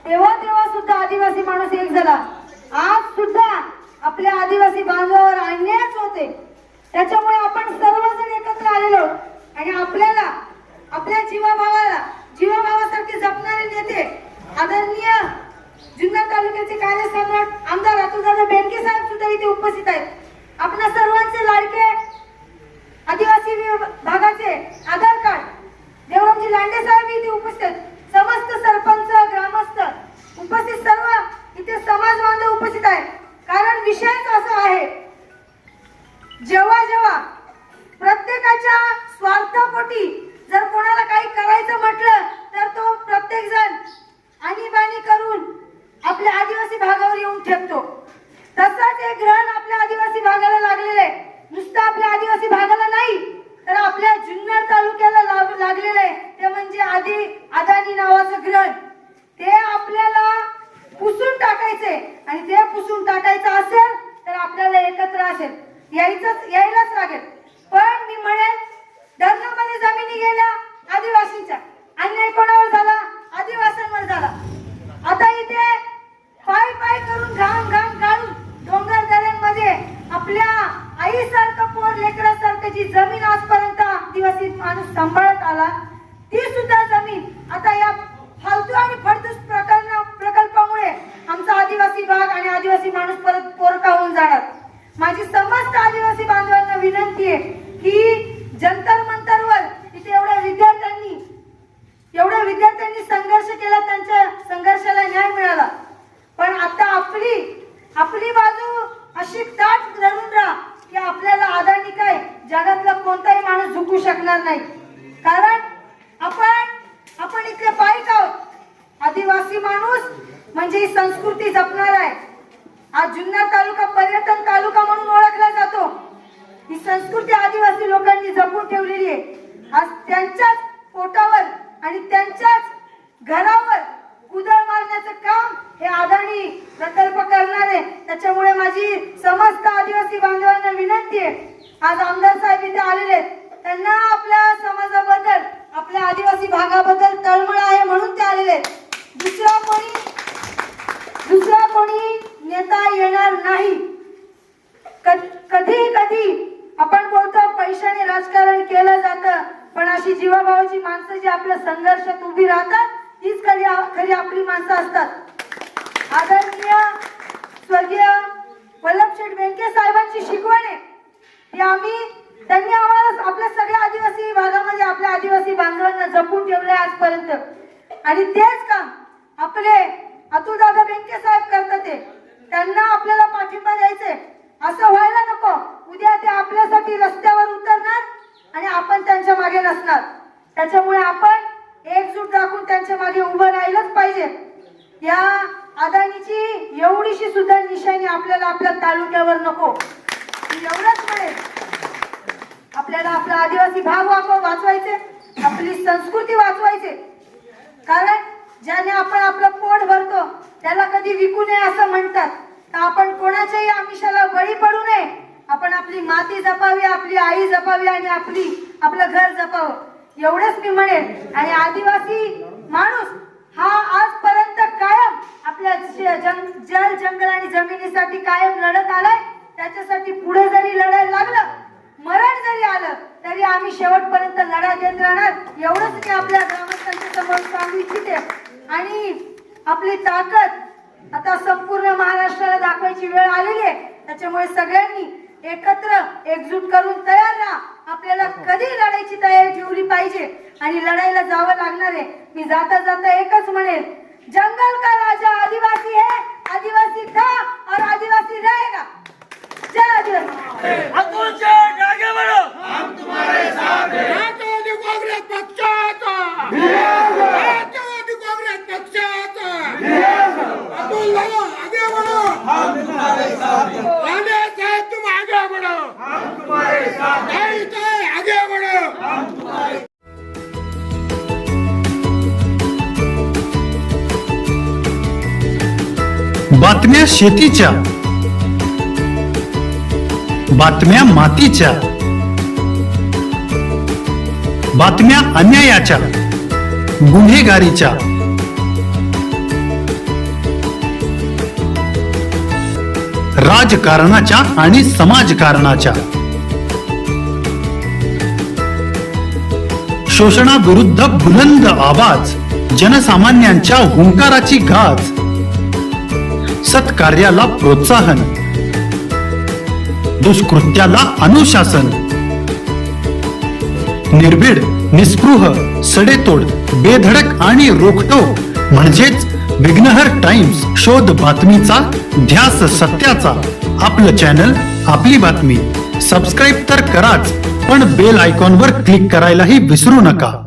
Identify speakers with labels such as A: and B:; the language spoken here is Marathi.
A: तेव्हा तेव्हा सुद्धा आदिवासी माणूस एक झाला. आज सुद्धा आपल्या आदिवासी बांधवावर अन्यायच होते. त्याच्यामुळे आपण सर्वजण एकत्र आलेलो आहोत आणि आपल्याला आपल्या जीवाभावासारखे जपणारे नेते आदरणीय जुन्नर तालुक्याचे कार्यसम्राट आमदार अतुलदादा बेनके साहेब सुद्धा इथे उपस्थित आहेत. आपल्या सर्वांचे लाडके आदिवासी भागाचे आधार कार्ड देवरामजी लांडे साहेब इथे उपस्थित आहेत. समस्त सरपंच ग्रामस्थ उपस्थित सर्व इथे समाज बांधव उपस्थित आहेत. कारण विषयच असा आहे, जेव्हा जेव्हा प्रत्येकाच्या स्वार्थापोटी जर कोणाला काही करायचं म्हटलं तर तो प्रत्येक जण आणीबाणी करून आपल्या आदिवासी भागावर येऊन ठेवतो. तसाच एक ग्रहण आपल्या आदिवासी भागाला लागलेलं आहे. नुसतं आपल्या आदिवासी भागाला नाही तर आपल्या जुन्नर तालुक्याला लागलेलं आहे. ते म्हणजे अदानी नावाचं ग्रहण. ते आपल्याला पुसून टाकायचे आणि ते पुसून टाकायचं असेल तर आपल्याला एकत्र यायलाच लागेल. पण मी म्हणेन, धरणामध्ये जमिनी गेल्या आदिवासींच्या, अन्याय कोणावर झाला? आदिवासींवर झाला. आता इथे पाय करून घाम गाळून डोंगर दऱ्यांमध्ये आपल्या आईसारखं पोर लेकरासारखं जी जमीन आजपर्यंत आदिवासी माणूस सांभाळत आला, ती सुद्धा जमीन आता या फालतू आणि फडतूस प्रकल्पामुळे आमचा आदिवासी भाग आणि आदिवासी माणूस परत पोरका होऊन जाणार. माझी समस्त आदिवासी बांधवांना विनंती आहे की जंतर मंतरवर इथे एवढ्या विद्यार्थ्यांनी संघर्ष केला, त्यांच्या संघर्षाला न्याय मिळाला. पण आता आपली बाजू अशी ताट धरून राहा की आपल्याला अदानी काय जगातला कोणताही माणूस झुकू शकणार नाही. कारण आपण इथे पाहिजे आहोत. आदिवासी माणूस म्हणजे ही संस्कृती जपणार आहे. आज जुन्नर तालुका पर्यटन तालुका म्हणून ओळखला जातो. ही संस्कृती आदिवासी लोकांनी जपून ठेवलेली आहे. आज त्यांच्याच पोटावर आणि त्यांच्याच घरावर कुदळ मारण्याचं काम हे अदानी प्रकल्प करणार आहे. त्याच्यामुळे माझी समस्त आदिवासी बांधवांना विनंती आहे, आज आमदार साहेब इथे आलेले आहेत, त्यांना आपल्या समाजाबद्दल आपल्या आदिवासी भागाबद्दल तळमळ आहे म्हणून ते आलेले आहेत. दुसरा कोणी नेता येणार नाही. कधी आपण बोलतो पैशाने राजकारण केलं जातं, पण अशी जीवाभावाची माणसं जी आपल्या संघर्षात उभी राहतात तीच खरी आपली माणसं असतात. आदरणीय स्वर्गीय वल्लभशेठ बेनके साहेबांची शिकवण आहे की त्यांनी आम्हाला आपल्या सगळ्या आदिवासी भागामध्ये आपल्या आदिवासी बांधवांना जपून ठेवले आजपर्यंत. आणि तेच काम आपले अतुलदादा बेनके साहेब करतात. त्यांना आपल्याला पाठिंबा द्यायचे. असं व्हायला नको उद्या ते आपल्यासाठी रस्त्यावर उतरणार आणि आपण त्यांच्या मागे नसणार. त्याच्यामुळे आपण एकजूट दाखवून त्यांच्या मागे उभं राहिलंच पाहिजे. या अदानीची एवढीशी सुद्धा निशाणी आपल्याला आपल्या तालुक्यावर नको. एवढंच म्हणेल, आपल्याला आपला आदिवासी भाग वाचवायचे, आपली संस्कृती वाचवायचे. कारण ज्याने आपण आपलं पोट भरतो त्याला कधी विकू नये असं म्हणतात. तर आपण कोणाच्याही आमिषाला बळी पडू नये. आपण आपली माती जपावी, आपली आई जपावी आणि आपलं घर जपावं, एवढंच मी म्हणेन. आणि आदिवासी माणूस हा आजपर्यंत कायम आपल्या जल जंगल आणि जमिनीसाठी कायम लढत आलाय. त्याच्यासाठी पुढे जरी लढायला लागलं, मरण जरी आलं तरी आम्ही शेवटपर्यंत लढा देत राहणार. एवढंच मी आपल्या ग्रामस्थांच्या समोर सांगू इच्छिते. आणि आपली ताकद आता संपूर्ण महाराष्ट्राला दाखवायची वेळ आलेली आहे. त्याच्यामुळे सगळ्यांनी एकत्र एकजूट करून तयार राहा. आपल्याला कधी लढायची तयारी ठेवली पाहिजे आणि लढायला जावं लागणार आहे. मी जाता एकच म्हणेल, जंगल का राजा आदिवासी है, आदिवासी था और आदिवासी रहेगा. जय आदिवासी.
B: आगे बढ़ो, हम तुम्हारे साथ हैं. राष्ट्रवादी काँग्रेस पक्षाचा आगे बढ़ो, हम तुम्हारे साथ हैं. लांडे साहब तुम आगे बढ़ो, हम तुम्हारे साथ हैं. आगे बढ़ो, हम तुम्हारे.
C: बातम्या शेतीच्या, बातम्या मातीच्या, बातम्या अन्यायाच्या, गुन्हेगारीच्या, राजकारणाच्या आणि समाजकारणाच्या. शोषणाविरुद्ध बुलंद आवाज, जनसामान्यांच्या हुंकाराची गाज. सत्कार्याला प्रोत्साहन, दुष्कृत्याला अनुशासन. निर्भीड, निस्पृह, सडेतोड, बेधडक आणि रोखटोक म्हणजेच विघ्नहर टाइम्स. शोध बातमीचा, ध्यास सत्याचा. आपलं चॅनल, आपली बातमी. सबस्क्राईब तर कराच, पण बेल आयकॉनवर क्लिक करायलाही विसरू नका.